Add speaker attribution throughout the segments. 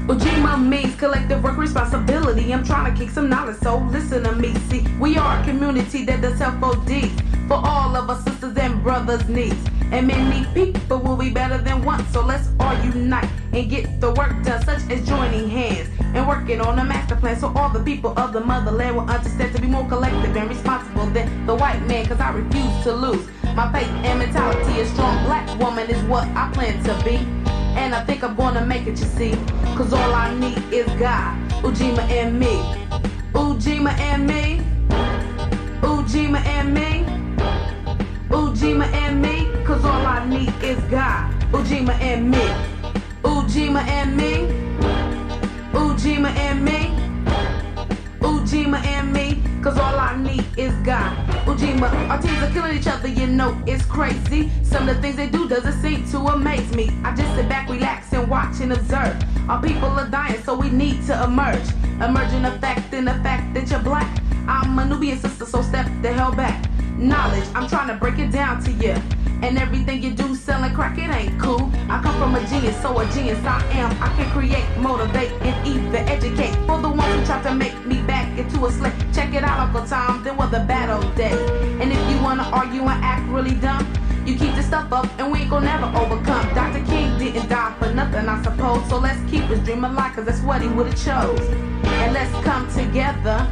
Speaker 1: Ujima means collective work responsibility. I'm trying to kick some knowledge, so listen to me. See, we are a community that does help ODs for all of our sisters and brothers' needs. And many people will be better than one, so let's all unite and get the work done, such as joining hands and working on a master plan, so all the people of the motherland will understand to be more collective and responsible than the white man, cause I refuse to lose my faith and mentality. A strong black woman is what I plan to be, and I think I'm gonna make it, you see, cause all I need is God, Ujima and me. Ujima and me. Ujima and me. Ujima and me, cause all I need is God, Ujima and me. Ujima and me. Ujima and me. Ujima and me, cause all I need is God. Ujima, our teams are killing each other, you know it's crazy. Some of the things they do doesn't seem to amaze me. I just sit back, relax, and watch and observe. Our people are dying, so we need to emerge. Emerging the fact that you're black. I'm a Nubian sister, so step the hell back. Knowledge, I'm trying to break it down to you. And everything you do selling crack, it ain't cool. I come from a genius, so a genius I am. I can create, motivate, and even educate. For the ones who try to make me back into a slave. Check it out, Uncle Tom, then was the battle day. And if you wanna argue and act really dumb, you keep this stuff up and we ain't gonna never overcome. Dr. King didn't die for nothing, I suppose. So let's keep his dream alive, cause that's what he would've chose. And let's come together,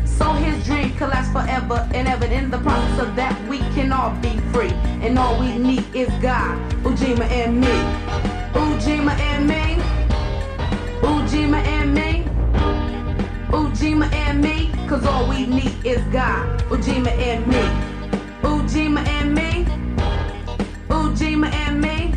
Speaker 1: so his dream can last forever and ever. In the process of that, we can all be free. And all we need is God, Ujima and me. Ujima and me. Ujima and me. Ujima and me, cause all we need is God, Ujima and me. Ujima and me. Ujima and me.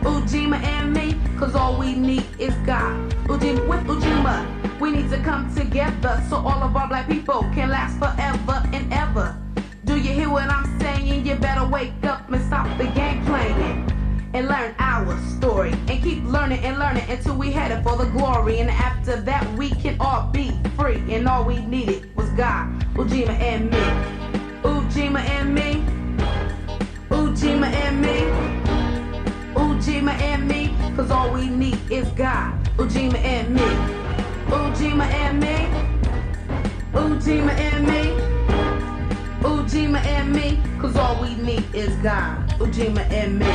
Speaker 1: Ujima and me, cause all we need is God. Ujima, with Ujima, we need to come together so all of our black people can last forever and ever. Do you hear what I'm saying? You better wake up and stop the game playing and learn our story and keep learning until we headed for the glory. And after that we can all be free, and all we needed was God, Ujima and me. Ujima and me. Ujima and me. Ujima and me, cause all we need is God, Ujima and me. Ujima and me. Ujima and me. Ujima and me, cause all we need is God, Ujima and me.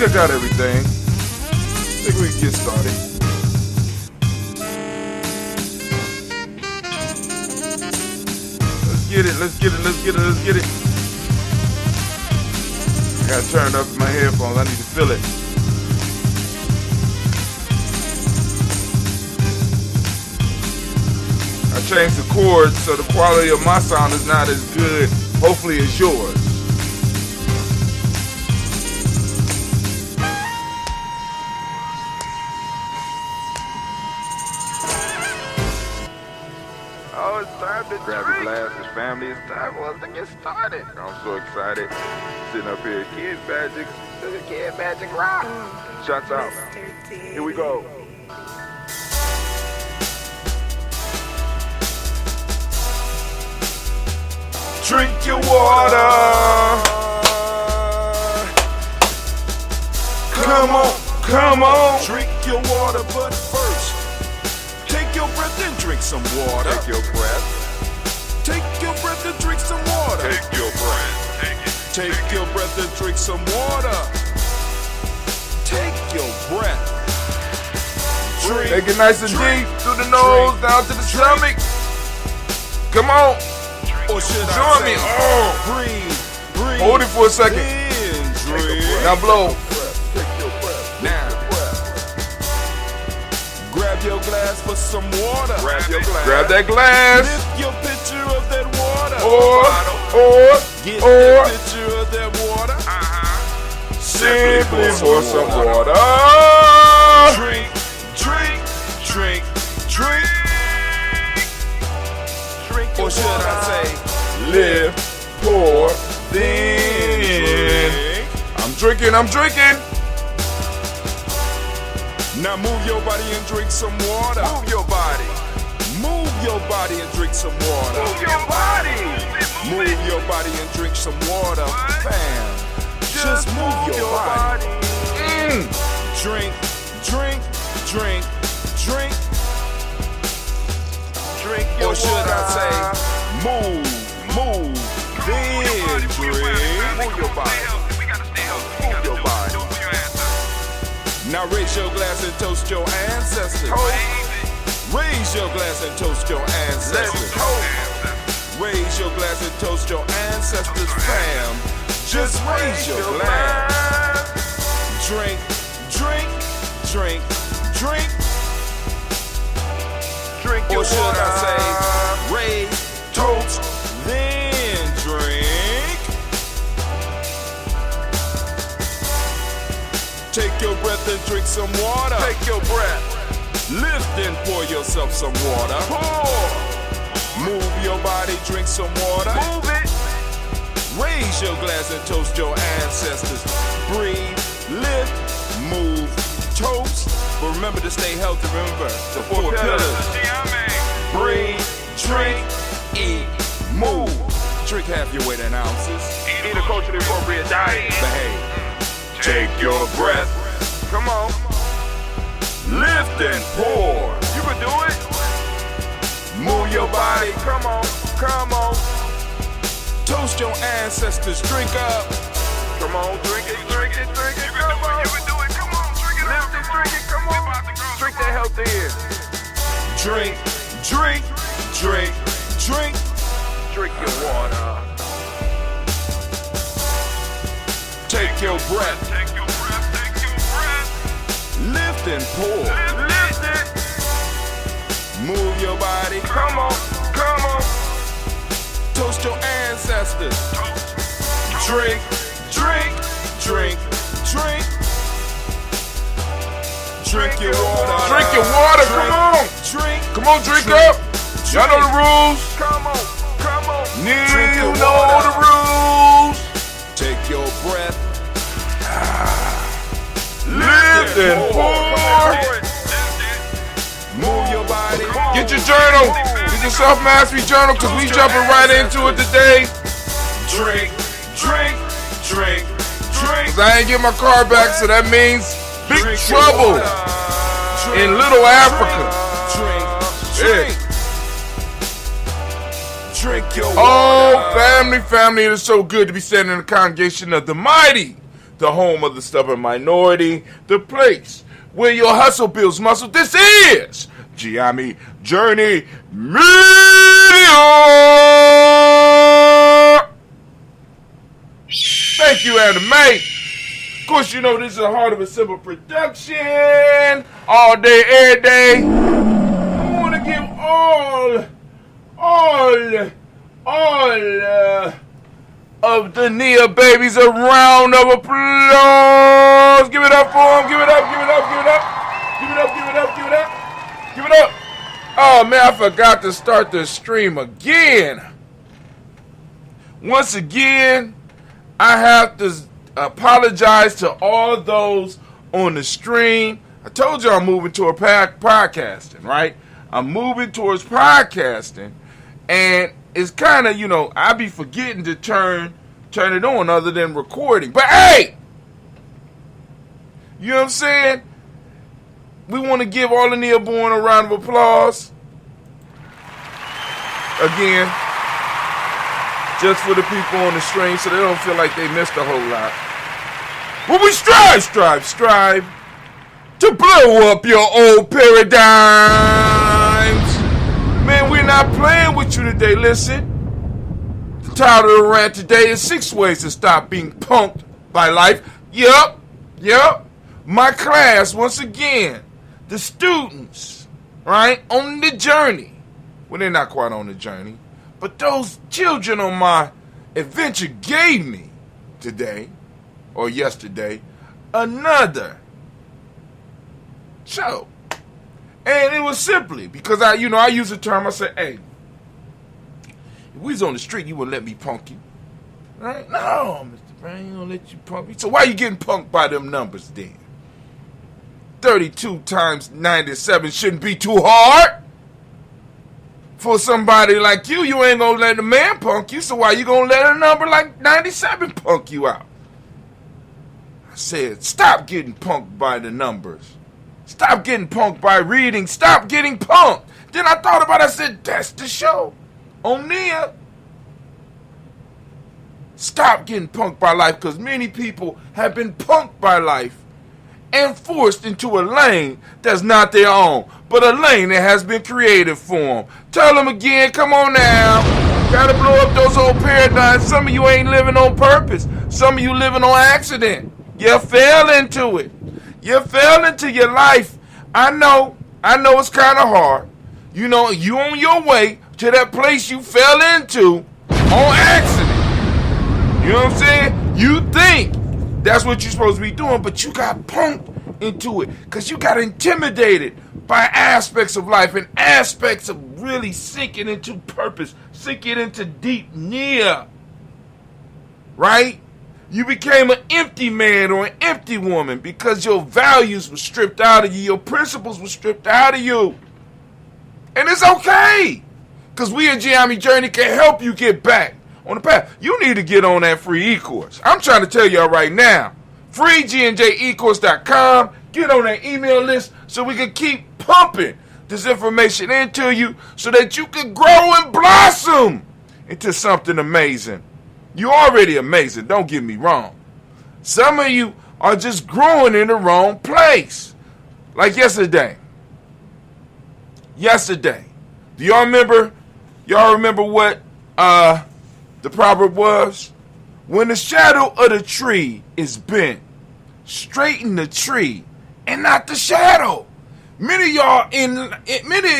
Speaker 2: I got everything. I think we can get started. Let's get it, let's get it, let's get it, let's get it. I gotta turn up my headphones, I need to feel it. I changed the chords so the quality of my sound is not as good, hopefully, as yours. Oh, it's time to grab your glasses, family. It's time for us to get started. I'm so excited. Sitting up here, Kid Magic, Kid Magic Rock. Shots out. Here we go. Drink your water. Come on, come on.
Speaker 3: Drink your water, but first, take your breath and drink some water.
Speaker 2: Take your breath.
Speaker 3: Take your breath and drink some water.
Speaker 2: Take your breath. Take it.
Speaker 3: Take your breath and drink some water. Take your breath. Drink.
Speaker 2: Take it nice and deep through the nose, down to the stomach. Come on.
Speaker 3: Or should
Speaker 2: Join
Speaker 3: I
Speaker 2: me.
Speaker 3: say,
Speaker 2: Oh.
Speaker 3: breathe.
Speaker 2: Hold it for a second.
Speaker 3: In, drink.
Speaker 2: Now blow.
Speaker 3: Take your breath. Now. Grab your glass for some water.
Speaker 2: Grab your glass. Grab that glass.
Speaker 3: Lift your pitcher of that water. Get
Speaker 2: Or
Speaker 3: that pitcher of that water.
Speaker 2: simply pour some water.
Speaker 3: Drink, drink, drink, drink. Or should I say,
Speaker 2: Live, pour, then.
Speaker 3: drink.
Speaker 2: I'm drinking, I'm drinking.
Speaker 3: Now move your body and drink some water.
Speaker 2: Move your body.
Speaker 3: Move your body and drink some water.
Speaker 2: Move your body.
Speaker 3: Move your body and drink some water. Bam. Just move your body. Drink, drink, drink, drink.
Speaker 2: Drink
Speaker 3: Or should I say, move, then drink.
Speaker 2: Move your body. Move your body.
Speaker 3: Now raise your glass and toast your ancestors. Raise your glass and toast your ancestors. Raise your glass and toast your ancestors, fam. Just raise your glass. Drink, drink, drink, drink.
Speaker 2: Drink
Speaker 3: Or
Speaker 2: your
Speaker 3: should
Speaker 2: water.
Speaker 3: I say, raise, toast, then drink. Take your breath and drink some water.
Speaker 2: Take your breath.
Speaker 3: Lift and pour yourself some water.
Speaker 2: Pour.
Speaker 3: Move your body, drink some water.
Speaker 2: Move it.
Speaker 3: Raise your glass and toast your ancestors. Breathe, lift, move, toast. But remember to stay healthy. Remember the four pillars. Breathe, drink, eat, move. Drink half your weight in ounces.
Speaker 2: Eat a culturally appropriate diet.
Speaker 3: Behave. Take your breath.
Speaker 2: Come on.
Speaker 3: Lift and pour.
Speaker 2: You can do it.
Speaker 3: Move your body.
Speaker 2: Come on. Come on.
Speaker 3: Toast your ancestors. Drink up.
Speaker 2: Come on. Drink it. Drink it. Drink it. Come on. You can do it. Come on. Drink it. Lift it. Drink it. Come on. Drink that health in.
Speaker 3: Drink, drink, drink, drink.
Speaker 2: Drink your water.
Speaker 3: Take your breath.
Speaker 2: Take your breath. Take your breath.
Speaker 3: Lift and pour.
Speaker 2: Lift it.
Speaker 3: Move your body.
Speaker 2: Come on. Come on.
Speaker 3: Toast your ancestors. Drink, drink, drink, drink. Drink your water.
Speaker 2: Drink your water. Come on.
Speaker 3: Drink.
Speaker 2: Come on. Drink up. Y'all know the rules. Come on. Come on.
Speaker 3: Drink
Speaker 2: You
Speaker 3: your
Speaker 2: know
Speaker 3: water.
Speaker 2: the rules.
Speaker 3: Take your breath.
Speaker 2: Lift and pour.
Speaker 3: Move your body.
Speaker 2: Get your journal. Get your self-mastery journal because we jumping right into it today.
Speaker 3: Drink, drink, drink, drink.
Speaker 2: Cause I ain't get my car back, so that means big
Speaker 3: Drink your
Speaker 2: trouble
Speaker 3: water.
Speaker 2: in Little Africa.
Speaker 3: Drink,
Speaker 2: Yeah.
Speaker 3: drink your
Speaker 2: Oh,
Speaker 3: water.
Speaker 2: family, it is so good to be standing in the congregation of the mighty
Speaker 3: the home of the stubborn minority, the place where your hustle builds muscle. This is Gye-Nyame Journey Media. Thank you, Anime. Of course, you know this is a Heart of a Simple production. All day, every day. I want to give all of the Nia babies a round of applause. Give it up for them. Give it up, give it up, give it up. Give it up, give it up, give it up. Give it up. Oh, man, I forgot to start the stream again. Once again, I have to apologize to all those on the stream. I told you I'm moving toward podcasting, right? I'm moving towards podcasting. And it's kind of, I be forgetting to turn it on other than recording. But hey, you know what I'm saying? We want to give all the Neoborn a round of applause. Again, just for the people on the stream so they don't feel like they missed a whole lot. Well, we strive to blow up your old paradigms. Man, we're not playing with you today. Listen, the title of the rant today is 6 ways to stop being punked by life. Yup. My class, once again, the students, right, on the journey. Well, they're not quite on the journey, but those children on my adventure gave me today, or yesterday, another show. And it was simply because I use a term. I said, hey, if we was on the street, you wouldn't let me punk you. Right? No, Mr. Brown, you don't let you punk me. So why you getting punked by them numbers then? 32 times 97 shouldn't be too hard. For somebody like you, you ain't gonna let a man punk you, so why you gonna let a number like 97 punk you out? I said, stop getting punked by the numbers. Stop getting punked by reading. Stop getting punked. Then I thought about it. I said, that's the show. On Nia. Stop getting punked by life, because many people have been punked by life and forced into a lane that's not their own, but a lane that has been created for them. Tell them again, come on now. Gotta blow up those old paradigms. Some of you ain't living on purpose. Some of you living on accident. You fell into it. You fell into your life. I know it's kind of hard. You on your way to that place you fell into on accident. You know what I'm saying? You think that's what you're supposed to be doing, but you got punked into it because you got intimidated by aspects of life and aspects of really sinking into purpose, sinking into deep Nia. Right? You became an empty man or an empty woman because your values were stripped out of you, your principles were stripped out of you. And it's okay, because we at Gye-Nyame Journey can help you get back on the path. You need to get on that free e-course. I'm trying to tell y'all right now. FreeGNJecourse.com. Get on that email list so we can keep pumping this information into you so that you can grow and blossom into something amazing. You're already amazing, don't get me wrong. Some of you are just growing in the wrong place. Like yesterday. Do y'all remember? Y'all remember what the proverb was? When the shadow of the tree is bent, straighten the tree and not the shadow. Many of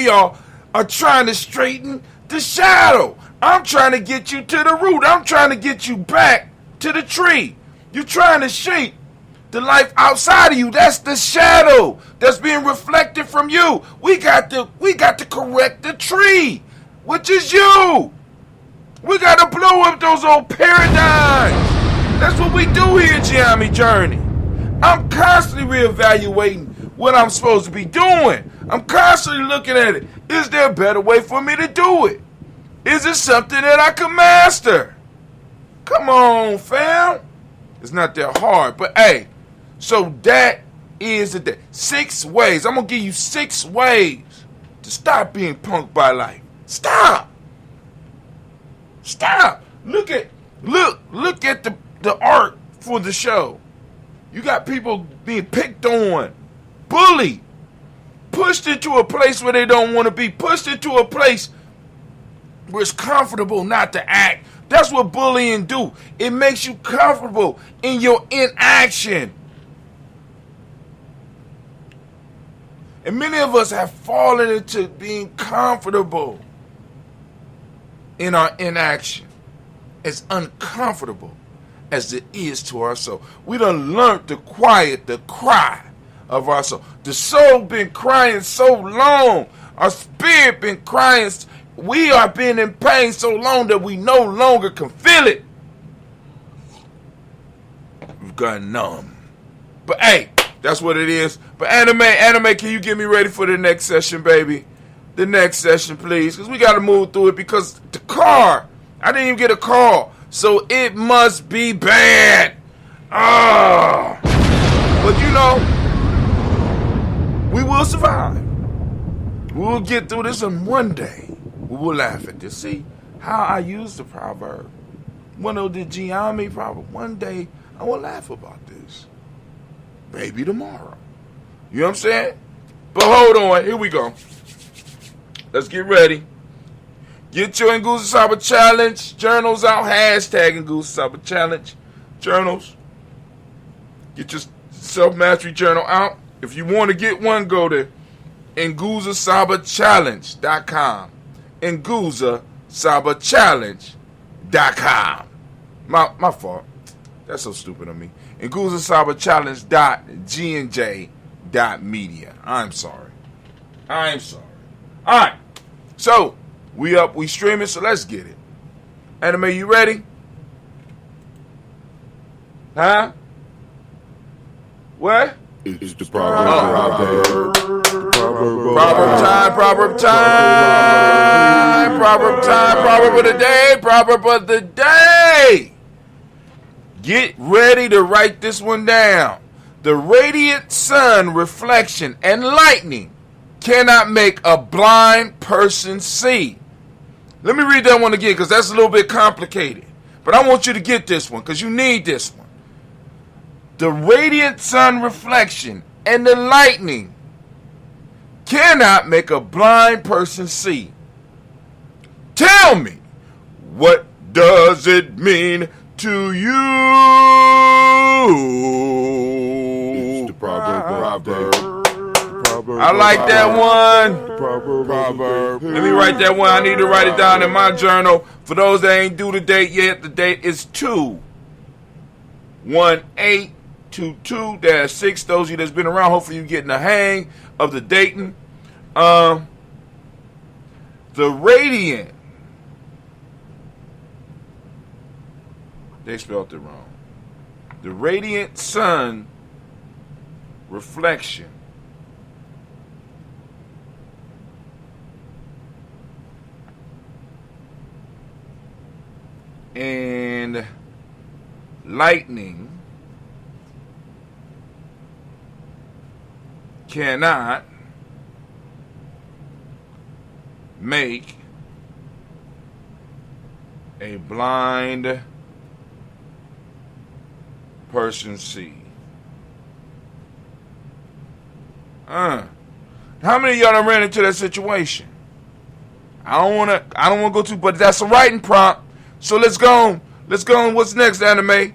Speaker 3: y'all are trying to straighten the shadow. I'm trying to get you to the root. I'm trying to get you back to the tree. You're trying to shape the life outside of you. That's the shadow that's being reflected from you. We got to correct the tree, which is you. We got to blow up those old paradigms. That's what we do here at Gye-Nyame Journey. I'm constantly reevaluating what I'm supposed to be doing. I'm constantly looking at it. Is there a better way for me to do it? Is it something that I can master? Come on, fam. It's not that hard. But hey, so that is the day. 6 ways. I'm going to give you 6 ways to stop being punked by life. Stop. Look at the art for the show. You got people being picked on, bullied, pushed into a place where they don't want to be, pushed into a place where it's comfortable not to act. That's what bullying do. It makes you comfortable in your inaction. And many of us have fallen into being comfortable in our inaction. As uncomfortable as it is to our soul. We done learned to quiet the cry of our soul. The soul been crying so long. Our spirit been crying. We are being in pain so long that we no longer can feel it. We've gotten numb. But hey, that's what it is. But anime, can you get me ready for the next session, baby? The next session, please. Because we got to move through it because the car, I didn't even get a call. So it must be bad. But you know, we will survive. We will get through this, and one day we will laugh at this. See how I use the proverb? One of the Gye-Nyame proverb. One day I will laugh about this. Maybe tomorrow. You know what I'm saying? But hold on. Here we go. Let's get ready. Get your Nguza Saba Challenge journals out. Hashtag Nguza Saba Challenge journals. Get your self-mastery journal out. If you want to get one, go to NguzaSabaChallenge.com. NguzaSabaChallenge.com. My fault. That's so stupid of me. NguzaSabaChallenge.GNJ.Media. I'm sorry. Alright. So, we up, we streaming, so let's get it. Anime, you ready? Huh? What?
Speaker 4: It's the proverb.
Speaker 3: Proverb time. Proverb of the day. Get ready to write this one down. The radiant sun, reflection, and lightning cannot make a blind person see. Let me read that one again because that's a little bit complicated. But I want you to get this one because you need this one. The radiant sun reflection and the lightning cannot make a blind person see. Tell me, what does it mean to you?
Speaker 4: It's the proverb.
Speaker 3: I like that one. Proverb. Let me write that one. I need to write it down in my journal. For those that ain't do the date yet, the date is 2/18/22-6. Those of you that's been around, hopefully you're getting the hang of the dating. The radiant. They spelled it wrong. The radiant sun reflection and lightning cannot make a blind person see. How many of y'all done ran into that situation? I don't wanna go to, but that's a writing prompt. So let's go on. What's next, anime?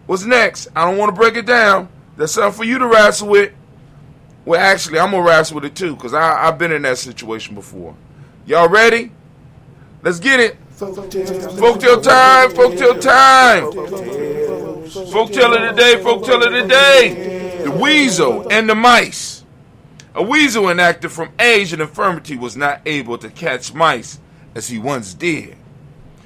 Speaker 3: What's next? I don't want to break it down. That's something for you to wrestle with. Well, actually, I'm going to wrestle with it too, because I've been in that situation before. Y'all ready? Let's get it. Folktale time. Folktale of the day. The weasel and the mice. A weasel inactive from age and infirmity was not able to catch mice as he once did.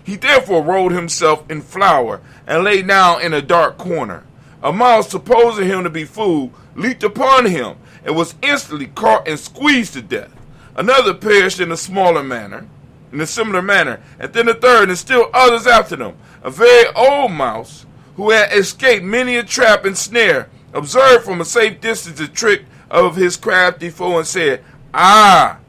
Speaker 3: He therefore rolled himself in flour and lay down in a dark corner. A mouse, supposing him to be food, leaped upon him and was instantly caught and squeezed to death. Another perished in a similar manner, and then a third, and still others after them. A very old mouse, who had escaped many a trap and snare, observed from a safe distance the trick of his crafty foe and said, "Ah,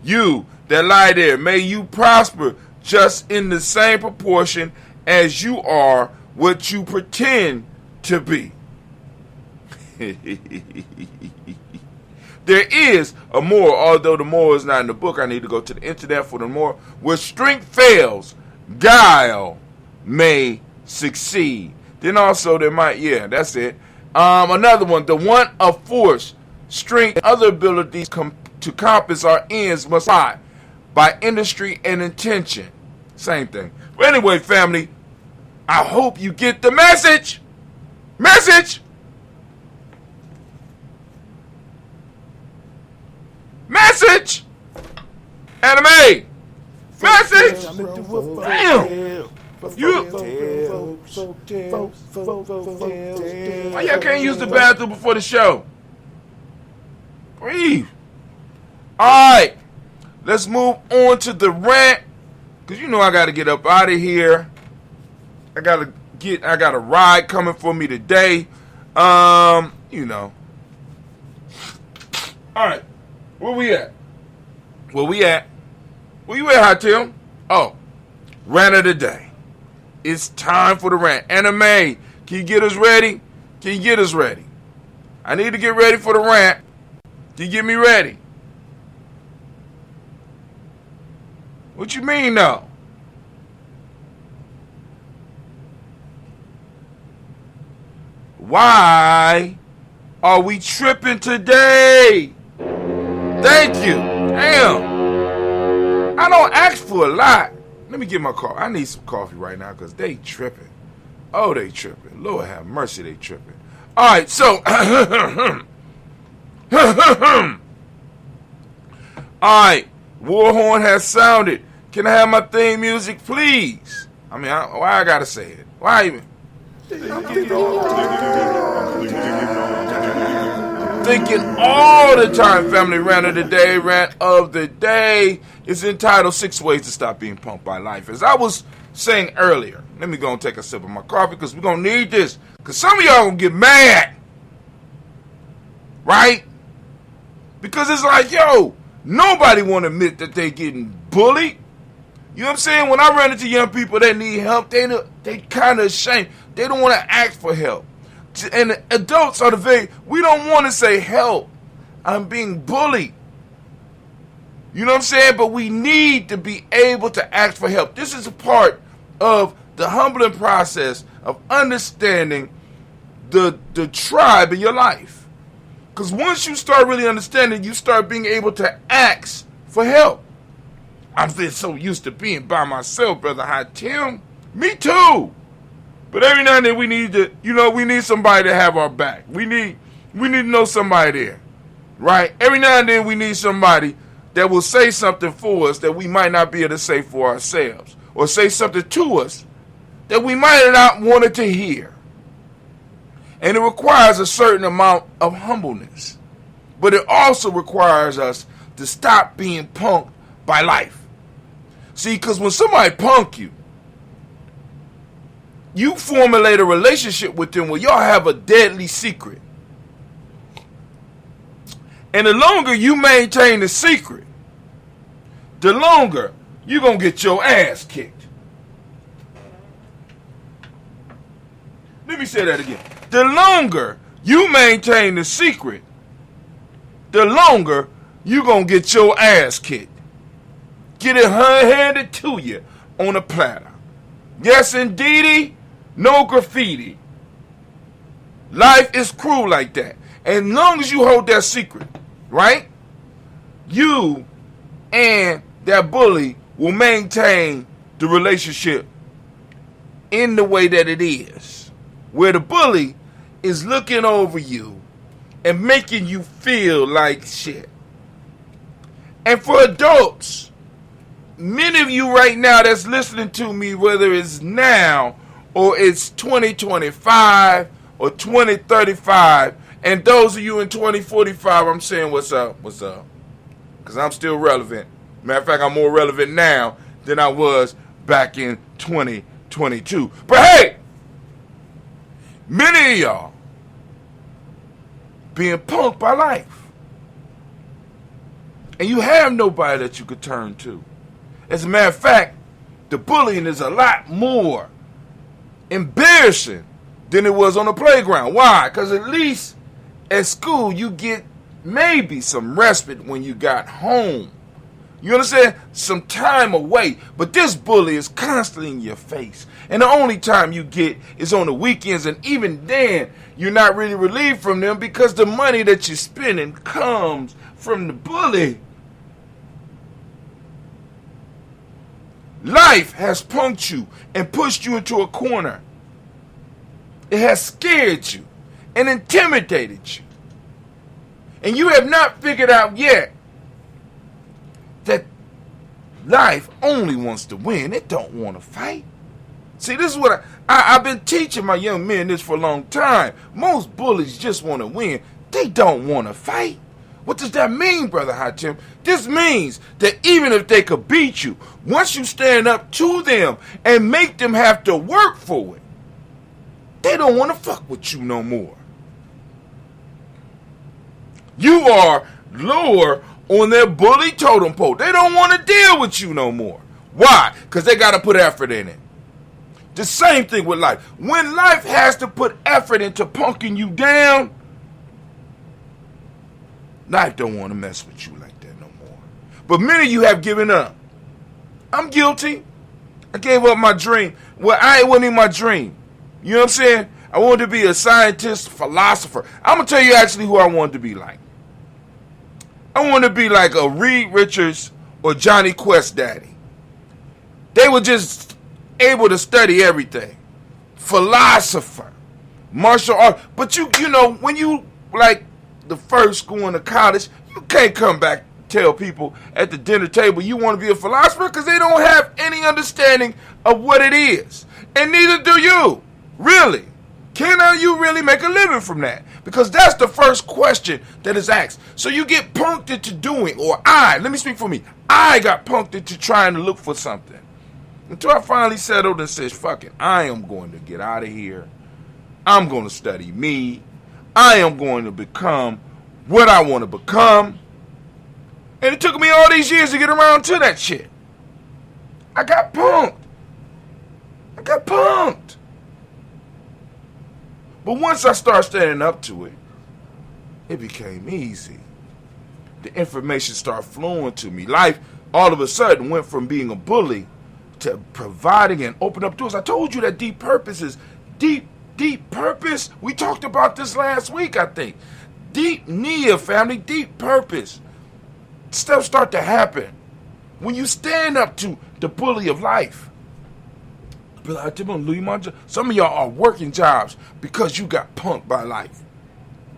Speaker 3: you that lie there, may you prosper just in the same proportion as you are what you pretend to be." There is a moral, although the moral is not in the book. I need to go to the internet for the moral. Where strength fails, guile may succeed. Then also there might, yeah, that's it. Another one, the want of force, strength, and other abilities to compass our ends must lie by industry and intention. Same thing. But anyway, family, I hope you get the message. Message. Anime. Message. Damn. Why y'all can't use the bathroom before the show? Breathe. Alright. Let's move on to the rant. Cause you know I gotta get up out of here. I got a ride coming for me today. You know. Alright. Where we at? Where you at, Hot Tim? Oh, rant of the day. It's time for the rant. Anime, can you get us ready? I need to get ready for the rant. Can you get me ready? What you mean, though? Why are we tripping today? Thank you. Damn. I don't ask for a lot. Let me get my coffee. I need some coffee right now because they tripping. Oh, they tripping. Lord have mercy, they tripping. All right, so. All right. Warhorn has sounded. Can I have my theme music, please? I mean, why I gotta say it? Why even? Thinking all the time, family. Rant of the day is entitled 6 Ways to Stop Being Punked by Life. As I was saying earlier, let me go and take a sip of my coffee because we're going to need this. Because some of y'all going to get mad. Right? Because it's like, yo, nobody want to admit that they getting bullied. You know what I'm saying? When I run into young people that need help, they kind of ashamed. They don't want to ask for help. And the adults are we don't want to say help. I'm being bullied. You know what I'm saying? But we need to be able to ask for help. This is a part of the humbling process of understanding the tribe in your life. Because once you start really understanding, you start being able to ask for help. I've been so used to being by myself, Brother Hot Tim. Me too. But every now and then we need to, we need somebody to have our back. We need to know somebody there, right? Every now and then we need somebody that will say something for us that we might not be able to say for ourselves, or say something to us that we might not wanted to hear. And it requires a certain amount of humbleness, but it also requires us to stop being punked by life. See, because when somebody punk you, you formulate a relationship with them where y'all have a deadly secret. And the longer you maintain the secret, the longer you're going to get your ass kicked. Let me say that again. The longer you maintain the secret, the longer you're going to get your ass kicked. Get it handed to you on a platter. Yes, indeedy. No graffiti. Life is cruel like that. And as long as you hold that secret, right? You and that bully will maintain the relationship in the way that it is. Where the bully is looking over you and making you feel like shit. And for adults, many of you right now that's listening to me, whether it's now or it's 2025 or 2035, and those of you in 2045, I'm saying what's up, because I'm still relevant. Matter of fact, I'm more relevant now than I was back in 2022. But hey, many of y'all being punked by life, and you have nobody that you could turn to. As a matter of fact, the bullying is a lot more embarrassing than it was on the playground. Why? Because at least At school, you get maybe some respite when you got home. You understand? Some time away. But this bully is constantly in your face. And the only time you get is on the weekends. And even then, you're not really relieved from them because the money that you're spending comes from the bully. Life has punked you and pushed you into a corner. It has scared you and intimidated you. And you have not figured out yet that life only wants to win. It don't want to fight. See, this is what I've been teaching my young men this for a long time. Most bullies just want to win. They don't want to fight. What does that mean, Brother Hatim? This means that even if they could beat you, once you stand up to them and make them have to work for it, they don't want to fuck with you no more. You are lower on their bully totem pole. They don't want to deal with you no more. Why? Because they got to put effort in it. The same thing with life. When life has to put effort into punking you down, life don't want to mess with you like that no more. But many of you have given up. I'm guilty. I gave up my dream. Well, it wasn't even my dream. You know what I'm saying? I wanted to be a scientist, philosopher. I'm going to tell you actually who I wanted to be like. I wanted to be like a Reed Richards or Johnny Quest daddy. They were just able to study everything. Philosopher, martial art. But you know, when you like the first going to college, you can't come back and tell people at the dinner table you want to be a philosopher because they don't have any understanding of what it is. And neither do you. Really. Can you really make a living from that? Because that's the first question that is asked. So you get punked into doing, or let me speak for me. I got punked into trying to look for something. Until I finally settled and said, fuck it, I am going to get out of here. I'm going to study me. I am going to become what I want to become. And it took me all these years to get around to that shit. I got punked. But once I started standing up to it, it became easy. The information started flowing to me. Life all of a sudden went from being a bully to providing and opening up doors. I told you that deep purpose is deep purpose. We talked about this last week, I think. Deep Nia, family, deep purpose. Stuff start to happen when you stand up to the bully of life. Some of y'all are working jobs because you got punked by life.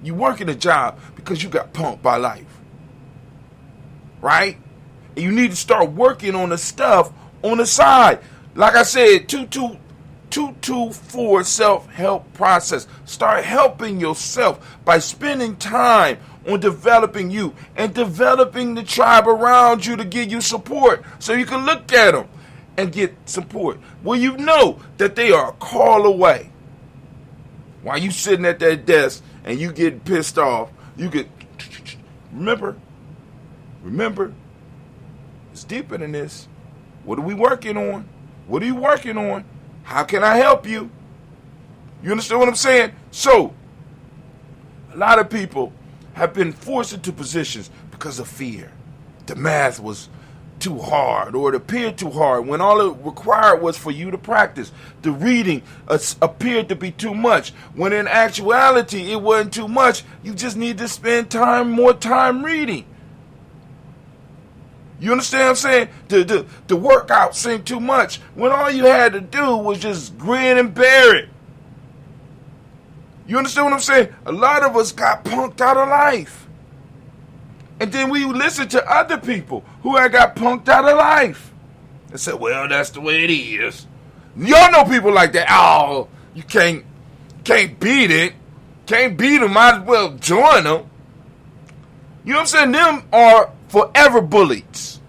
Speaker 3: You working a job because you got punked by life. Right? And you need to start working on the stuff on the side. Like I said, 224 self-help process. Start helping yourself by spending time on developing you and developing the tribe around you to give you support so you can look at them and get support. Well, you know that they are a call away. While you sitting at that desk and you get pissed off, you get, remember, it's deeper than this. What are we working on? What are you working on? How can I help you? You understand what I'm saying? So, a lot of people have been forced into positions because of fear. The math was too hard, or it appeared too hard when all it required was for you to practice. The reading appeared to be too much when in actuality it wasn't too much. You just need to spend more time reading. You understand what I'm saying? The workout seemed too much when all you had to do was just grin and bear it. You understand what I'm saying? A lot of us got punked out of life. And then we listen to other people who had got punked out of life and said, well, that's the way it is. Y'all know people like that. Oh, you can't beat it. Can't beat them. Might as well join them. You know what I'm saying? Them are forever bullies.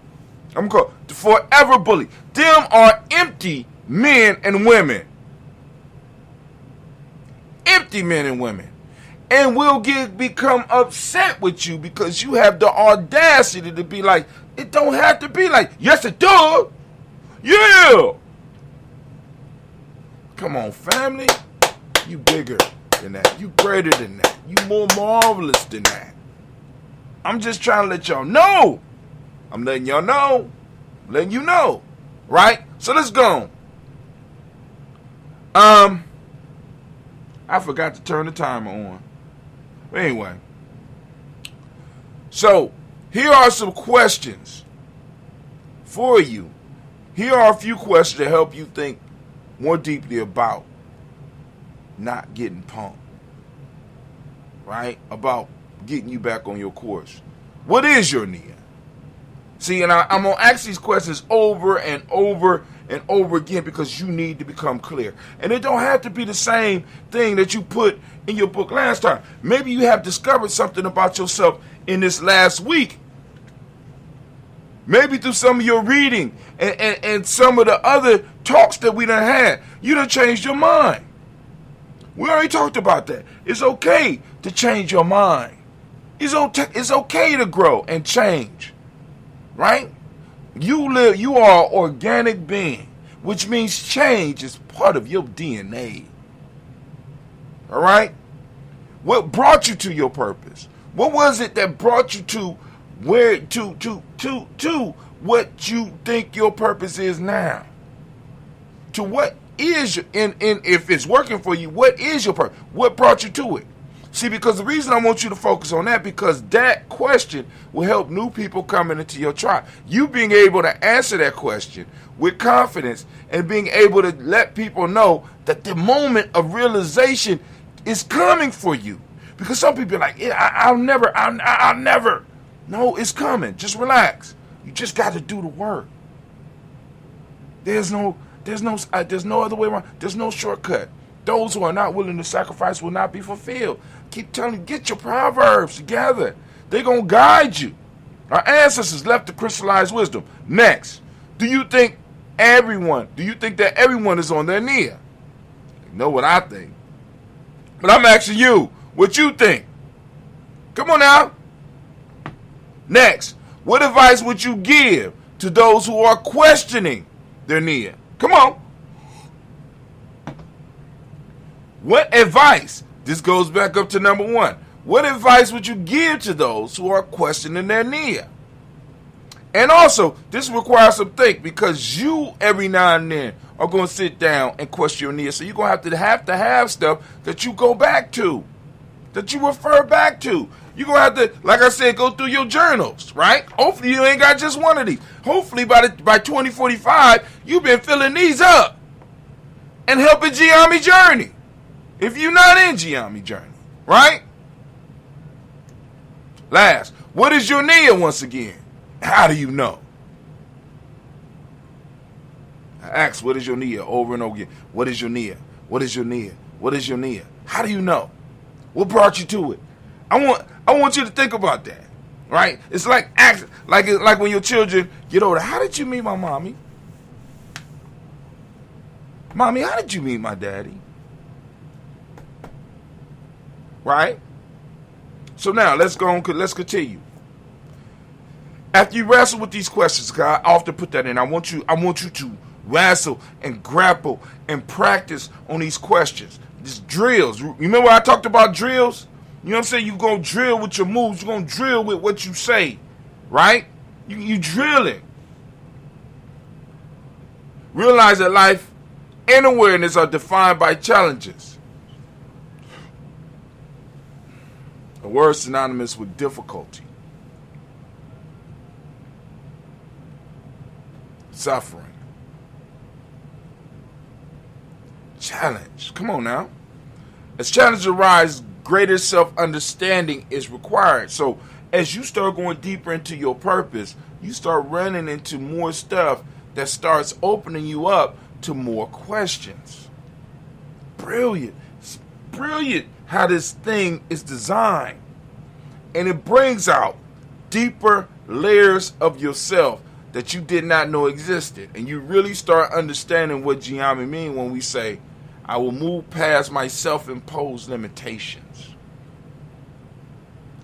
Speaker 3: I'm going to call forever bully. Them are empty men and women. Empty men and women. And will become upset with you because you have the audacity to be like, it don't have to be like, yes it does. Yeah. Come on, family. You bigger.
Speaker 5: than that. You greater than that. You more marvelous than that. I'm just trying to let y'all know. I'm letting y'all know. I'm letting you know. Right? So let's go. I forgot to turn the timer on. But anyway. So, here are some questions for you. Here are a few questions to help you think more deeply about not getting punked. Right? About getting you back on your course. What is your Nia? See, and I'm going to ask these questions over and over and over again because you need to become clear. And it don't have to be the same thing that you put in your book last time. Maybe you have discovered something about yourself in this last week. Maybe through some of your reading and some of the other talks that we done had, you done changed your mind. We already talked about that. It's okay to change your mind. It's okay to grow and change. Right? You are an organic being, which means change is part of your DNA. All right? What brought you to your purpose? What was it that brought you to where to what you think your purpose is now? To what is your, and if it's working for you, what is your purpose? What brought you to it? See, because the reason I want you to focus on that, because that question will help new people coming into your tribe. You being able to answer that question with confidence and being able to let people know that the moment of realization is coming for you. Because some people are like, yeah, I'll never. No, it's coming. Just relax. You just got to do the work. There's no other way around. There's no shortcut. Those who are not willing to sacrifice will not be fulfilled. Keep telling you, get your Proverbs together. They're going to guide you. Our ancestors left the crystallized wisdom. Next, do you think that everyone is on their Nia? You know what I think. But I'm asking you, what you think? Come on now. Next, what advice would you give to those who are questioning their Nia? Come on. What advice? This goes back up to number 1. What advice would you give to those who are questioning their Nia? And also, this requires some think, because you every now and then are going to sit down and question your Nia. So you're going to have stuff that you go back to, that you refer back to. You're going to have to, like I said, go through your journals, right? Hopefully you ain't got just one of these. Hopefully by 2045, you've been filling these up and helping Gye-Nyame journey. If you're not in Gye-Nyame journey, right? Last, what is your Nia once again? How do you know? I ask, what is your Nia over and over again? What is your Nia? What is your Nia? What is your Nia? How do you know? What brought you to it? I want you to think about that, right? It's like when your children get older. How did you meet my mommy? Mommy, how did you meet my daddy? Right? So now let's continue. After you wrestle with these questions, because I often put that in, I want you to wrestle and grapple and practice on these questions. These drills. Remember I talked about drills? You know what I'm saying? You're going to drill with your moves. You're going to drill with what you say. Right? You drill it. Realize that life and awareness are defined by challenges. A word synonymous with difficulty, suffering, challenge. Come on now. As challenges arise, greater self-understanding is required. So as you start going deeper into your purpose, you start running into more stuff that starts opening you up to more questions. Brilliant. It's brilliant how this thing is designed. And it brings out deeper layers of yourself that you did not know existed. And you really start understanding what Gye-Nyame mean when we say, I will move past my self-imposed limitations.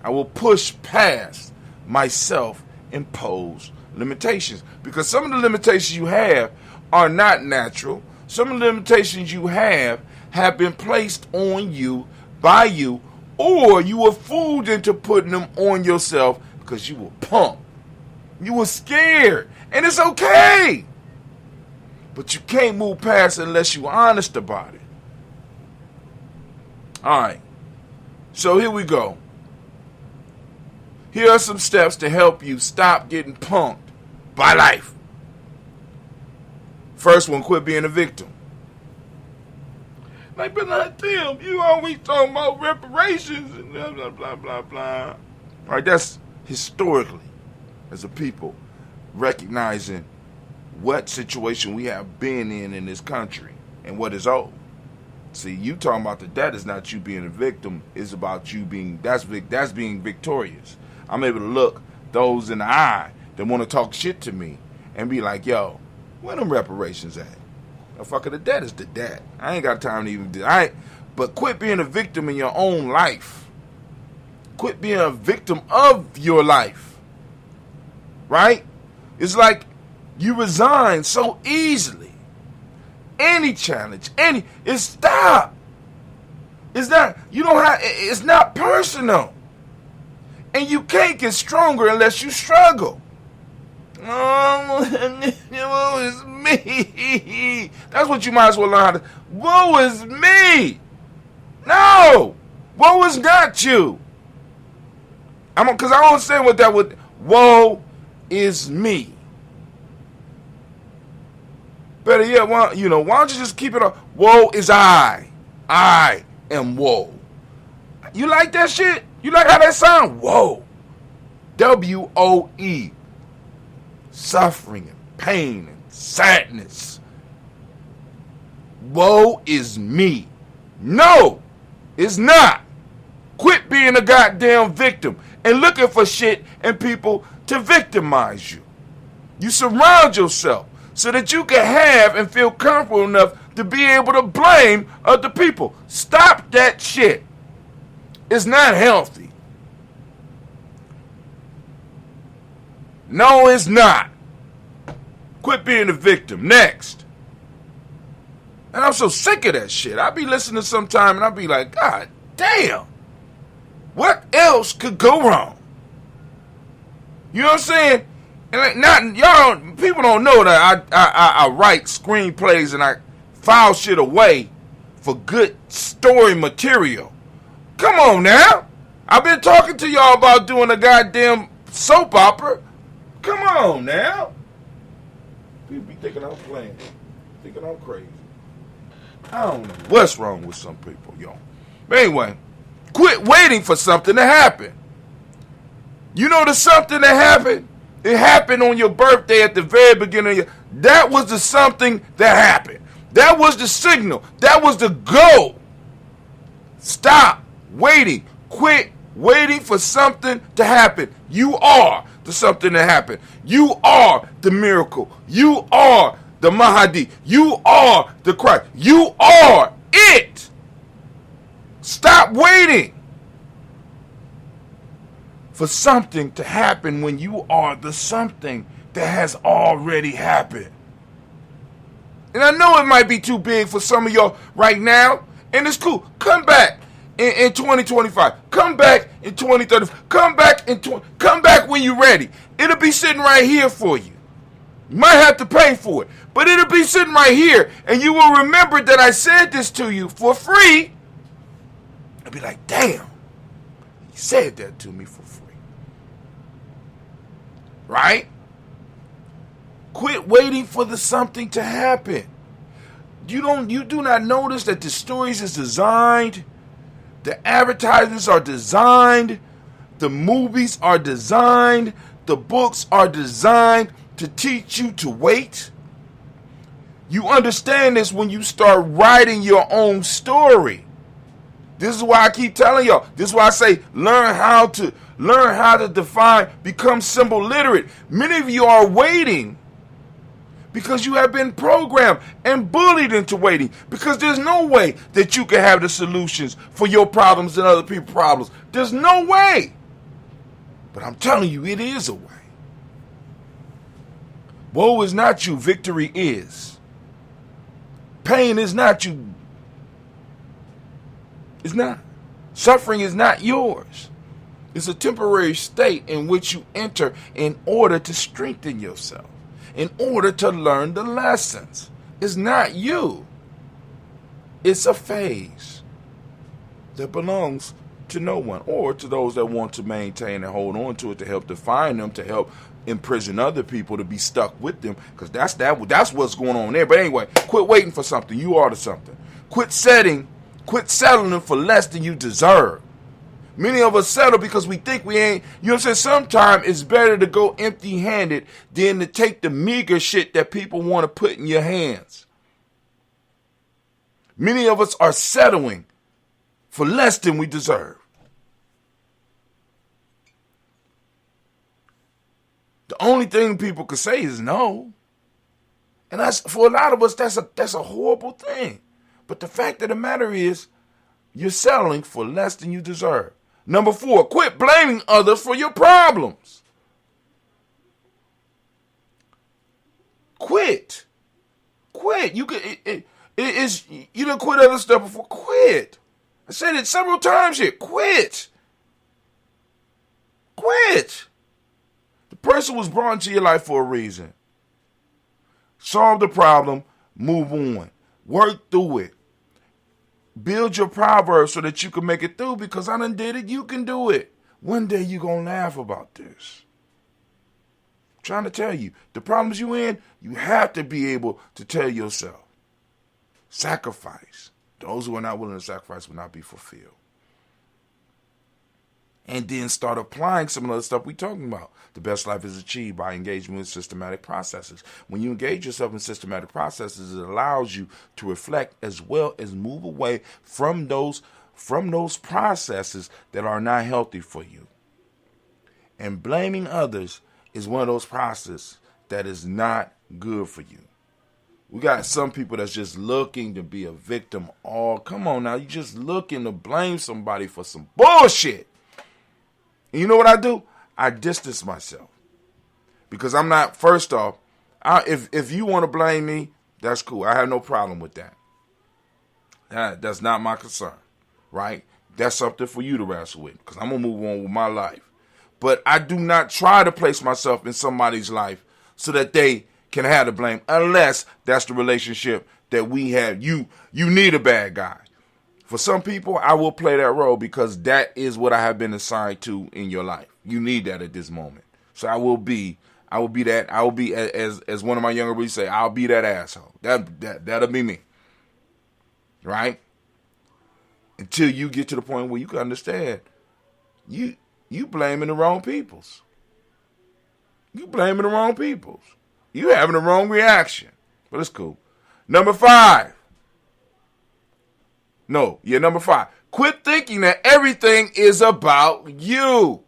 Speaker 5: I will push past my self-imposed limitations. Because some of the limitations you have are not natural. Some of the limitations you have been placed on you by you, or you were fooled into putting them on yourself because you were pumped. You were scared. And it's okay. But you can't move past it unless you're honest about it. All right. So here we go. Here are some steps to help you stop getting punked by life. First one, quit being a victim. Like, but not them. You always talking about reparations and blah, blah, blah, blah, blah. All right, that's historically, as a people, recognizing what situation we have been in this country and what is owed. See, you talking about that is not you being a victim. It's about you being, that's being victorious. I'm able to look those in the eye that want to talk shit to me and be like, yo, where them reparations at? Motherfucker, the debt is the debt. I ain't got time to even do it. But quit being a victim in your own life. Quit being a victim of your life. Right? It's like you resign so easily. Any challenge, stop. It's not personal. And you can't get stronger unless you struggle. Oh, woe is me. That's what you might as well learn how to. Woe is me. No. Woe is not you. Because I don't understand what that would. Woe is me. Better yet, why don't you just keep it up? Woe is I. I am woe. You like that shit? You like how that sound? Woe. W-O-E. Suffering and pain and sadness. Woe is me. No, it's not. Quit being a goddamn victim and looking for shit and people to victimize you. You surround yourself so that you can have and feel comfortable enough to be able to blame other people. Stop that shit. It's not healthy. No, it's not. Quit being a victim. Next. And I'm so sick of that shit. I be listening sometime and I be like, God damn. What else could go wrong? You know what I'm saying? And like, people don't know that I write screenplays and I file shit away for good story material. Come on now. I've been talking to y'all about doing a goddamn soap opera. Come on now. People be thinking I'm playing. Thinking I'm crazy. I don't know what's wrong with some people, yo. But anyway, quit waiting for something to happen. You know the something that happened? It happened on your birthday at the very beginning of your... That was the something that happened. That was the signal. That was the goal. Stop waiting. Quit waiting for something to happen. You are the something that happened. You are the miracle. You are the Mahdi. You are the Christ. You are it. Stop waiting for something to happen when you are the something that has already happened. And I know it might be too big for some of y'all right now, and it's cool. Come back in 2025. Come back in 2030. Come back when you're ready. It'll be sitting right here for you. You might have to pay for it, but it'll be sitting right here, and you will remember that I said this to you for free. I'll be like, damn, he said that to me for free. Right? Quit waiting for the something to happen. You do not notice that the stories is designed, the advertisements are designed, the movies are designed, the books are designed to teach you to wait? You understand this when you start writing your own story. This is why I keep telling y'all. This is why I say learn how to define, become symbol literate. Many of you are waiting because you have been programmed and bullied into waiting, because there's no way that you can have the solutions for your problems and other people's problems. There's no way. But I'm telling you, it is a way. Woe is not you, victory is. Pain is not you. It's not. Suffering is not yours. It's a temporary state in which you enter in order to strengthen yourself, in order to learn the lessons. It's not you. It's a phase that belongs to no one, or to those that want to maintain and hold on to it, to help define them, to help imprison other people, to be stuck with them, because that's what's going on there. But anyway, quit waiting for something. You are to something. Quit settling for less than you deserve. Many of us settle because we think we ain't, you know what I'm saying? Sometimes it's better to go empty-handed than to take the meager shit that people want to put in your hands. Many of us are settling for less than we deserve. The only thing people can say is no. And that's, for a lot of us, that's a horrible thing. But the fact of the matter is, you're settling for less than you deserve. Number 4, quit blaming others for your problems. Quit. You could. You done quit other stuff before. Quit. I said it several times here. Quit. The person was brought into your life for a reason. Solve the problem. Move on. Work through it. Build your proverbs so that you can make it through, because I done did it. You can do it. One day you're going to laugh about this. I'm trying to tell you, the problems you in, you have to be able to tell yourself. Sacrifice. Those who are not willing to sacrifice will not be fulfilled. And then start applying some of the stuff we're talking about. The best life is achieved by engaging with systematic processes. When you engage yourself in systematic processes, it allows you to reflect as well as move away from those processes that are not healthy for you. And blaming others is one of those processes that is not good for you. We got some people that's just looking to be a victim. Oh, come on now. You just looking to blame somebody for some bullshit. And you know what I do? I distance myself. Because I'm not, first off, if you want to blame me, that's cool. I have no problem with that. That's not my concern, right? That's something for you to wrestle with, because I'm going to move on with my life. But I do not try to place myself in somebody's life so that they can have the blame, unless that's the relationship that we have. You need a bad guy. For some people, I will play that role because that is what I have been assigned to in your life. You need that at this moment. So I will be that. I will be, as one of my younger brothers say, I'll be that asshole. That'll be me. Right? Until you get to the point where you can understand, you blaming the wrong peoples. You blaming the wrong peoples. You having the wrong reaction. But it's cool. Number 5. Number 5. Quit thinking that everything is about you.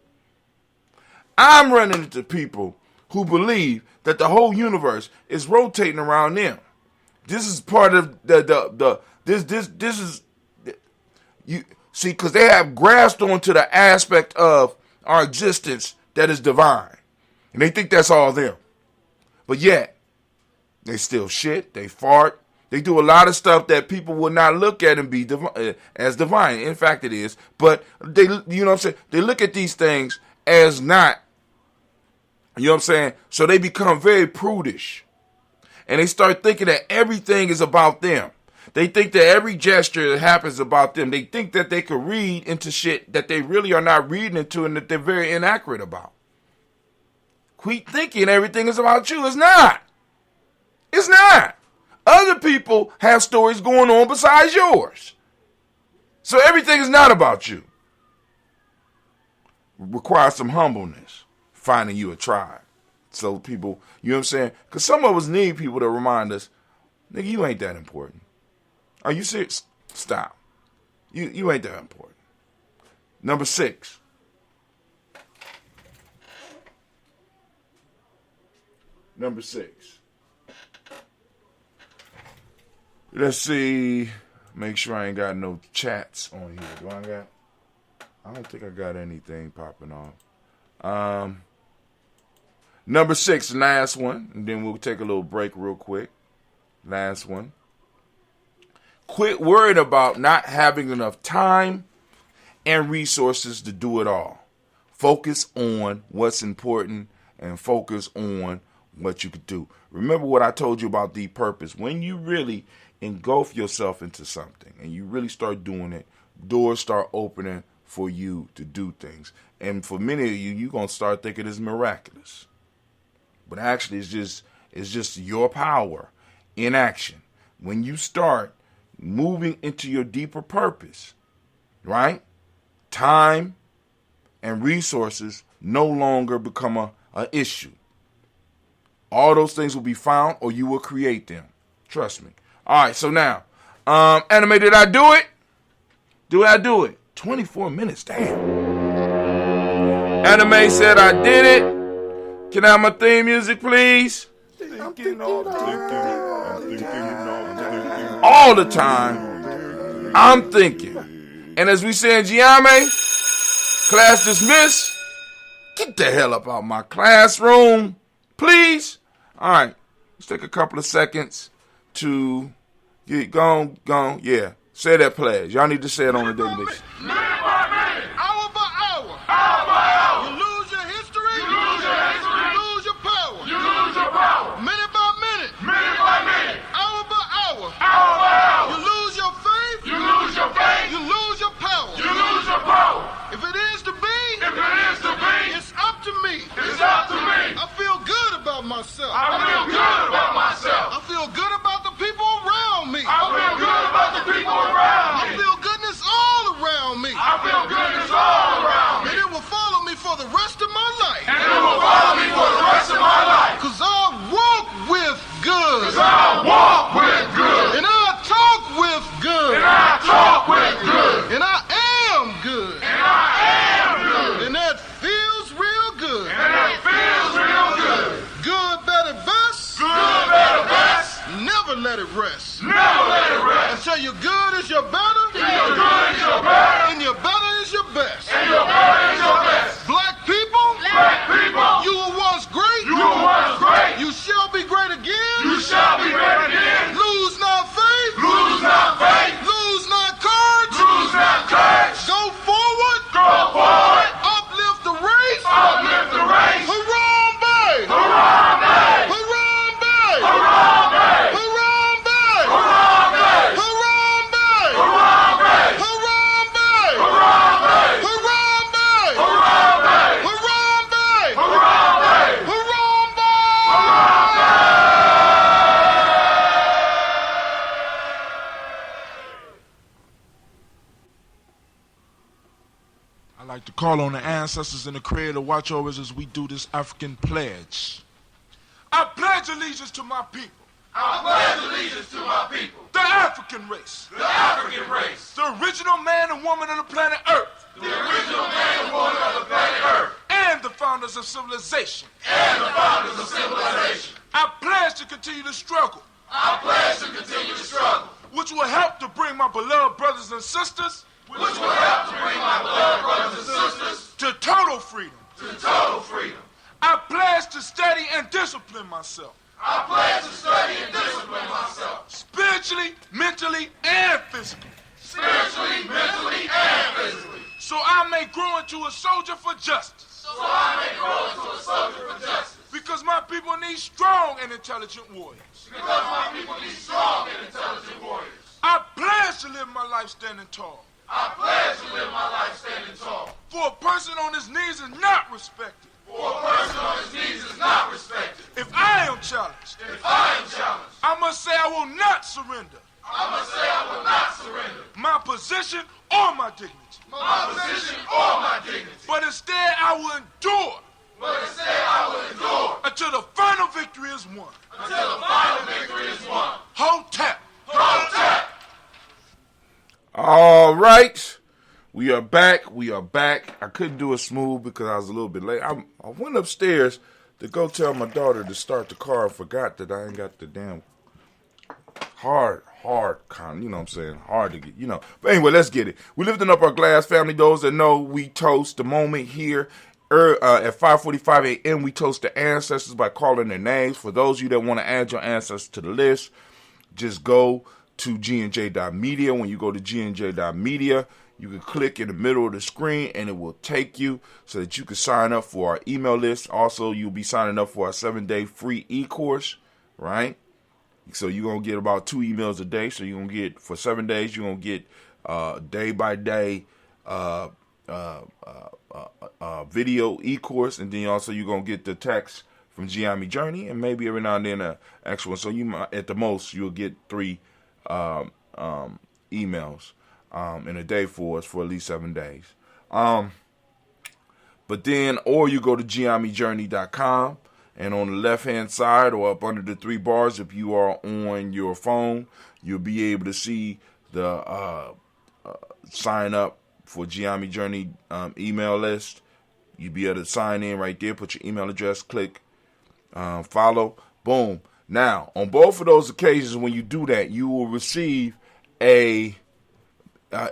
Speaker 5: I'm running into people who believe that the whole universe is rotating around them. This is part of this is you see, because they have grasped onto the aspect of our existence that is divine, and they think that's all them. But yet, they still shit, they fart, they do a lot of stuff that people would not look at and be as divine. In fact, it is. But they, you know what I'm saying? They look at these things as not. You know what I'm saying? So they become very prudish. And they start thinking that everything is about them. They think that every gesture that happens about them. They think that they could read into shit that they really are not reading into and that they're very inaccurate about. Quit thinking everything is about you. It's not. It's not. Other people have stories going on besides yours. So everything is not about you. It requires some humbleness, finding you a tribe. So people, you know what I'm saying? Because some of us need people to remind us, nigga, you ain't that important. Are you serious? Stop. You ain't that important. Number 6. Number 6. Let's see. Make sure I ain't got no chats on here. Do I got? I don't think I got anything popping off. Number 6, last one, and then we'll take a little break real quick. Last one. Quit worrying about not having enough time and resources to do it all. Focus on what's important and focus on what you could do. Remember what I told you about the purpose. When you really engulf yourself into something and you really start doing it, doors start opening for you to do things. And for many of you, you're going to start thinking it's miraculous. But actually, it's just your power in action. When you start moving into your deeper purpose, right? Time and resources no longer become a issue. All those things will be found or you will create them. Trust me. All right, so now, Anime, did I do it? Did I do it? 24 minutes, damn. Anime said I did it. Can I have my theme music, please? All the time, I'm thinking. And as we say in Gye-Nyame, class dismissed. Get the hell up out my classroom, please. All right, let's take a couple of seconds to get gone. Yeah, say that pledge. Y'all need to say it on a daily basis.
Speaker 6: Minute by minute, hour by hour, hour by hour. You lose your history, you lose your history, you lose your power, you lose your power. Minute by minute, hour by hour, hour by hour. You lose your faith, you lose your faith, you lose your power, you lose your power. If it is to be, it's up to me, it's up to me. I feel good about myself, I feel good about myself. I feel good about the people around me, I feel good about the people around me. I feel goodness all around me, I feel goodness all around me. And it will follow me for the rest of my life, and it will follow me for the rest of my life. Cause I walk with good, cause I walk with good. And I talk with good, and I talk with good. And I am good, and I am good. And that feels real good, and that feels real good. Good, better, best, good, better, best. Never let it rest, never let it rest. Until your good is your better, till your good is your better, and your better is your best, and your better is your best. Black people, you were once great, you were once great. You shall be great again, you shall be great again. Lose not faith, lose not faith. Lose not courage, lose not courage. Go forward, go forward. Uplift the race, uplift the race. Harambe, harambe, harambe, harambe, harambe, harambe, harambe, harambe, harambe, harambe, harambe, harambe, harambe, harambe, harambe.
Speaker 3: I like to call on the ancestors and the Creator to watch over us as we do this African pledge. I pledge allegiance to my people.
Speaker 6: I pledge allegiance to my people,
Speaker 3: The African race.
Speaker 6: the African race,
Speaker 3: The original man and woman of the planet Earth.
Speaker 6: the original man and woman of the planet Earth,
Speaker 3: And the founders of civilization.
Speaker 6: and the founders of civilization.
Speaker 3: I pledge to continue to struggle,
Speaker 6: I pledge to continue to struggle,
Speaker 3: which will help to bring my beloved brothers and sisters
Speaker 6: which will help to bring my beloved brothers and sisters
Speaker 3: to total freedom.
Speaker 6: to total freedom.
Speaker 3: I pledge to study and discipline myself,
Speaker 6: I pledge to study and discipline myself,
Speaker 3: spiritually, mentally, and physically,
Speaker 6: spiritually, mentally, and physically,
Speaker 3: so I may grow into a soldier for justice.
Speaker 6: so I may grow into a soldier for justice.
Speaker 3: Because my people need strong and intelligent warriors.
Speaker 6: Because my people need strong and intelligent warriors.
Speaker 3: I pledge to live my life standing tall.
Speaker 6: I pledge to live my life standing tall.
Speaker 3: For a person on his knees is not respected.
Speaker 6: For a person on his knees is not respected.
Speaker 3: If I am challenged,
Speaker 6: If I am challenged,
Speaker 3: I must say I will not surrender
Speaker 6: I must say I will not surrender
Speaker 3: my position or my dignity.
Speaker 6: my position or my dignity,
Speaker 3: But instead I will endure
Speaker 6: but instead I will endure
Speaker 3: until the final victory is won.
Speaker 6: until the final victory is won.
Speaker 3: Hotep.
Speaker 6: Protect.
Speaker 5: All right. We are back. I couldn't do it smooth because I was a little bit late. I went upstairs to go tell my daughter to start the car and forgot that I ain't got the damn hard kind, you know what I'm saying? Hard to get, you know. But anyway, let's get it. We're lifting up our glass, family. Those that know, we toast the moment here. At 5:45 a.m., we toast the ancestors by calling their names. For those of you that want to add your ancestors to the list, just go to GNJ.Media. When you go to GNJ.Media, You can click in the middle of the screen and it will take you so that you can sign up for our email list. Also, you'll be signing up for our 7-day free e-course, right? So you're going to get about 2 emails a day. So you're going to get, for 7 days, you're going to get day by day video e-course, and then also you're going to get the text from Gye-Nyame Journey, and maybe every now and then an extra one. So you might, at the most, you'll get 3 emails in a day for us for at least 7 days. But then, or you go to GNJMedia.support, and on the left-hand side or up under the 3 bars, if you are on your phone, you'll be able to see the sign up for Gye-Nyame Journey email list. You'll be able to sign in right there, put your email address, click follow, boom. Now, on both of those occasions, when you do that, you will receive a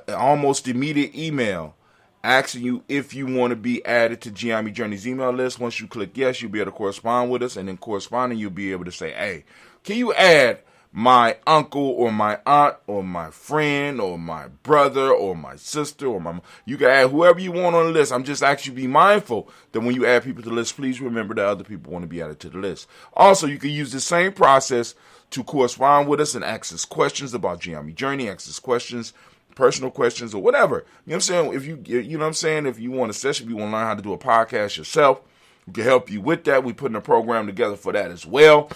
Speaker 5: almost immediate email asking you if you want to be added to Gye-Nyame Journey's email list. Once you click yes, you'll be able to correspond with us, and then corresponding, you'll be able to say, hey, can you add my uncle or my aunt or my friend or my brother or my sister or my... You can add whoever you want on the list. I'm just asking you to be mindful that when you add people to the list, please remember that other people want to be added to the list. Also, you can use the same process to correspond with us and ask us questions about Gye-Nyame Journey, ask us questions, personal questions, or whatever. You know what I'm saying? If you know what I'm saying, if you want a session, if you want to learn how to do a podcast yourself, we can help you with that. We're putting a program together for that as well.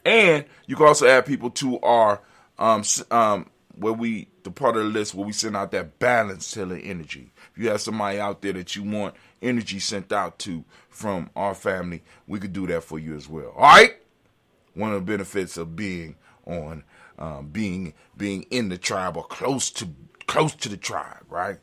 Speaker 5: And you can also add people to our the part of the list where we send out that balance healing energy. If you have somebody out there that you want energy sent out to from our family, we could do that for you as well. All right. One of the benefits of being on being in the tribe or close to the tribe, right?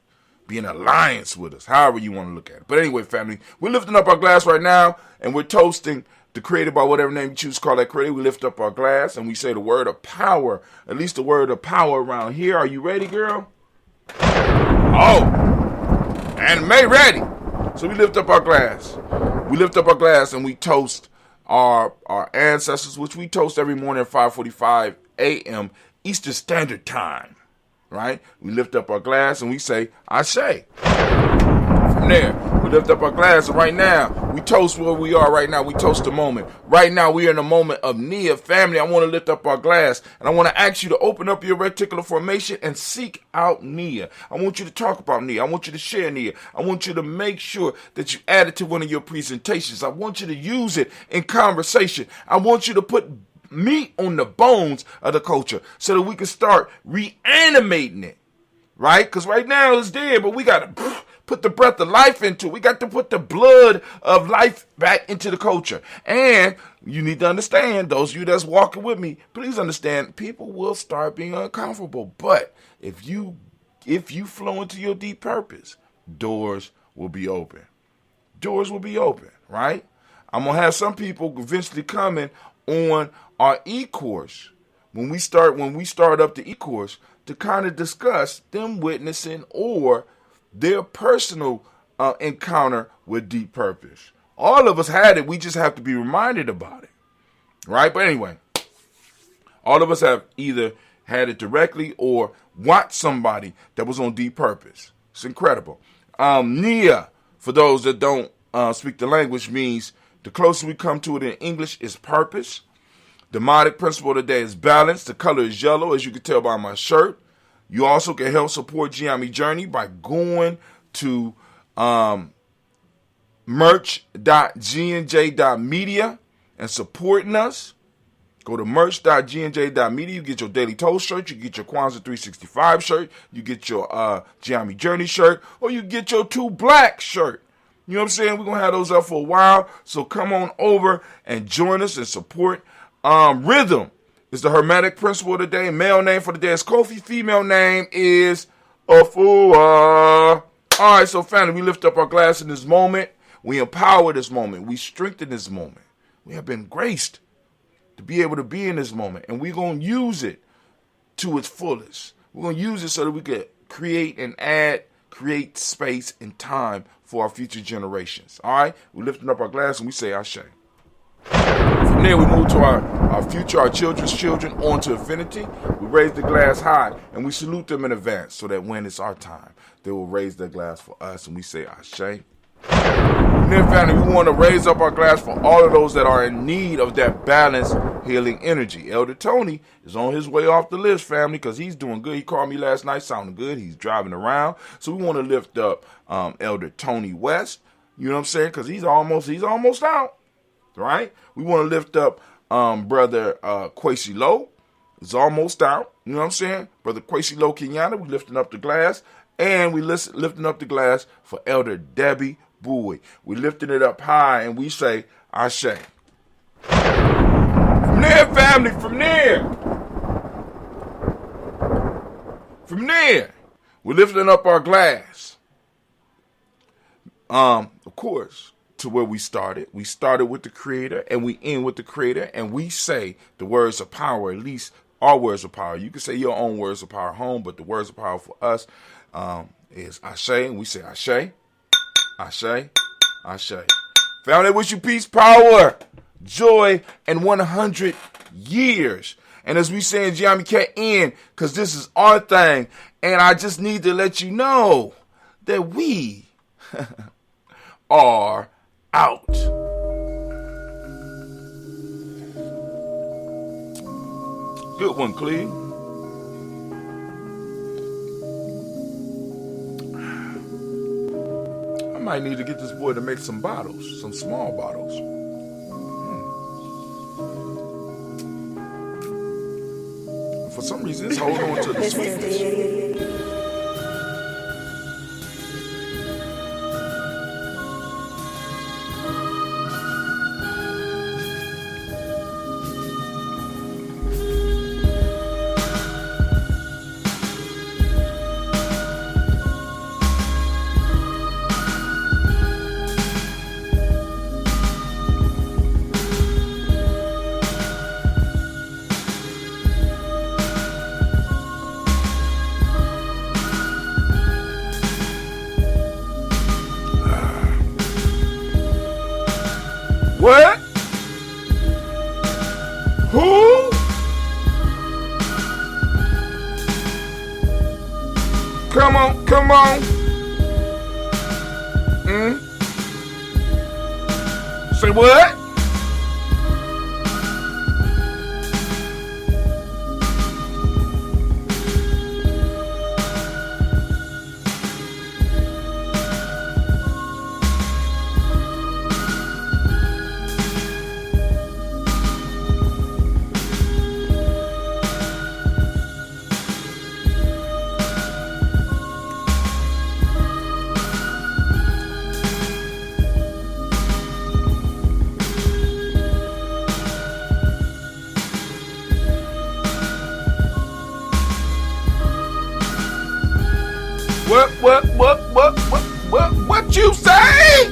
Speaker 5: Be in alliance with us, however you want to look at it. But anyway, family, we're lifting up our glass right now, and we're toasting the creator by whatever name you choose to call that creator. We lift up our glass, and we say the word of power, at least the word of power around here. Are you ready, girl? Oh, and May ready. So we lift up our glass. We lift up our glass, and we toast our ancestors, which we toast every morning at 5:45 a.m. Eastern Standard Time, right? We lift up our glass and we say, Ashe. From there, we lift up our glass, and right now, we toast where we are right now. We toast the moment. Right now, we are in a moment of Nia. Family, I want to lift up our glass, and I want to ask you to open up your reticular formation and seek out Nia. I want you to talk about Nia. I want you to share Nia. I want you to make sure that you add it to one of your presentations. I want you to use it in conversation. I want you to put meat on the bones of the culture so that we can start reanimating it, right? Because right now it's dead, but we got to put the breath of life into it. We got to put the blood of life back into the culture. And you need to understand, those of you that's walking with me, please understand, people will start being uncomfortable. But if you flow into your deep purpose, doors will be open. Doors will be open, right? I'm going to have some people eventually coming on our e-course when we start up the e-course to kind of discuss them witnessing or their personal encounter with deep purpose. All of us had it. We just have to be reminded about it, right? But anyway, all of us have either had it directly or watched somebody that was on deep purpose. It's incredible. Nia, for those that don't speak the language, means the closer we come to it in English is purpose. The demonic principle of the day is balance. The color is yellow, as you can tell by my shirt. You also can help support Gye-Nyame Journey by going to merch.GNJ.media and supporting us. Go to merch.GNJ.media. You get your Daily Toast shirt. You get your Kwanzaa 365 shirt. You get your Gye-Nyame Journey shirt. Or you get your 2 Black shirt. You know what I'm saying? We're going to have those up for a while. So come on over and join us and support. Rhythm is the hermetic principle of the day. Male name for the day is Kofi. Female name is Afua. All right, so family, we lift up our glass in this moment. We empower this moment. We strengthen this moment. We have been graced to be able to be in this moment, and we're going to use it to its fullest. We're going to use it so that we can create space and time for our future generations. All right, we're lifting up our glass and we say Ashe. From there, we move to our our future, our children's children, on to infinity. We raise the glass high, and we salute them in advance so that when it's our time, they will raise their glass for us, and we say, Ashe. And then, family, we want to raise up our glass for all of those that are in need of that balanced, healing energy. Elder Tony is on his way off the list, family, because he's doing good. He called me last night, sounding good. He's driving around. So we want to lift up Elder Tony West, you know what I'm saying, because he's almost out, right? We want to lift up Brother Kwesi Lowe. He's almost out, you know what I'm saying? Brother Kwesi Lowe Gye-Nyame, we lifting up the glass. And we lifting up the glass for Elder Debbie Bowie. We lifting it up high and we say, Ashe. From there, family, from there, we're lifting up our glass. Of course, to where we started. We started with the Creator and we end with the Creator. And we say the words of power, at least our words of power. You can say your own words of power home, but the words of power for us is Ashe, and we say Ashe, Ashe, Ashe. Family, wish you peace, power, joy, and 100 years. And as we say in Gye-Nyame, can't end, because this is our thing, and I just need to let you know that we are out. Good one, Cleve. I might need to get this boy to make some bottles, some small bottles. For some reason, it's holding on to the sweetness. What? Who? Come on, come on. Say what? What you say?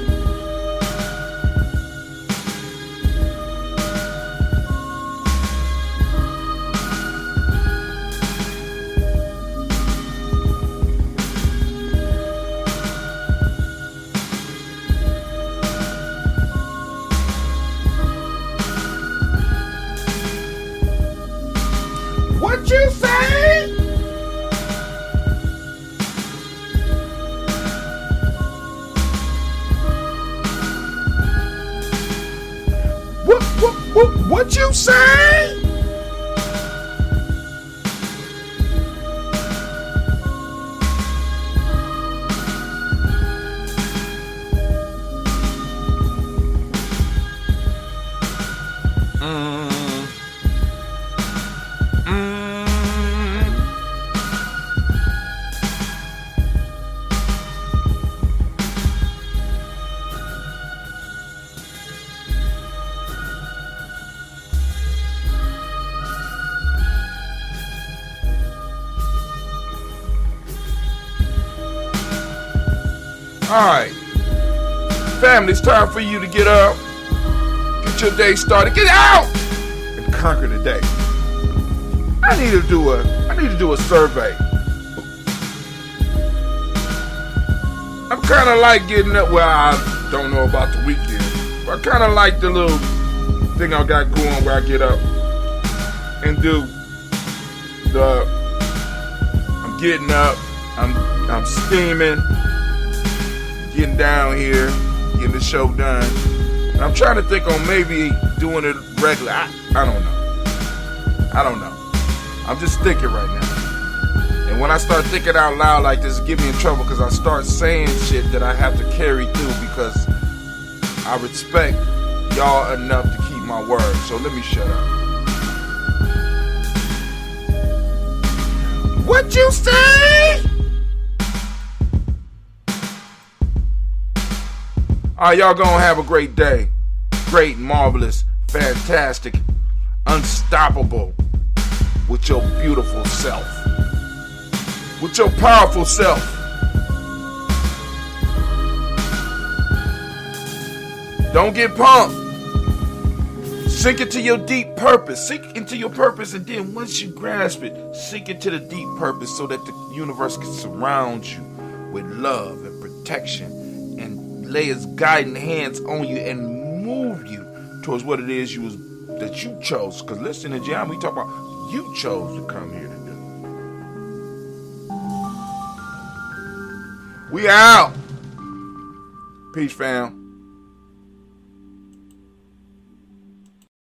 Speaker 5: What you say? What you say? All right, family, it's time for you to get up, get your day started, get out, and conquer the day. I need to do a survey. I'm kind of like getting up. Well, I don't know about the weekend, but I kind of like the little thing I got going where I get up and do the, I'm getting up, I'm steaming, getting down here, getting the show done. And I'm trying to think on maybe doing it regular. I don't know. I'm just thinking right now. And when I start thinking out loud like this, it get me in trouble because I start saying shit that I have to carry through because I respect y'all enough to keep my word. So let me shut up. What you say? Alright, y'all gonna have a great day. Great, marvelous, fantastic, unstoppable with your beautiful self. With your powerful self. Don't get pumped. Sink into your deep purpose. Sink into your purpose, and then once you grasp it, sink into the deep purpose so that the universe can surround you with love and protection and lay its guiding hands on you and move you towards what it is that you chose. Because listen to Gye-Nyame, we talk about you chose to come here to do. We out. Peace, fam.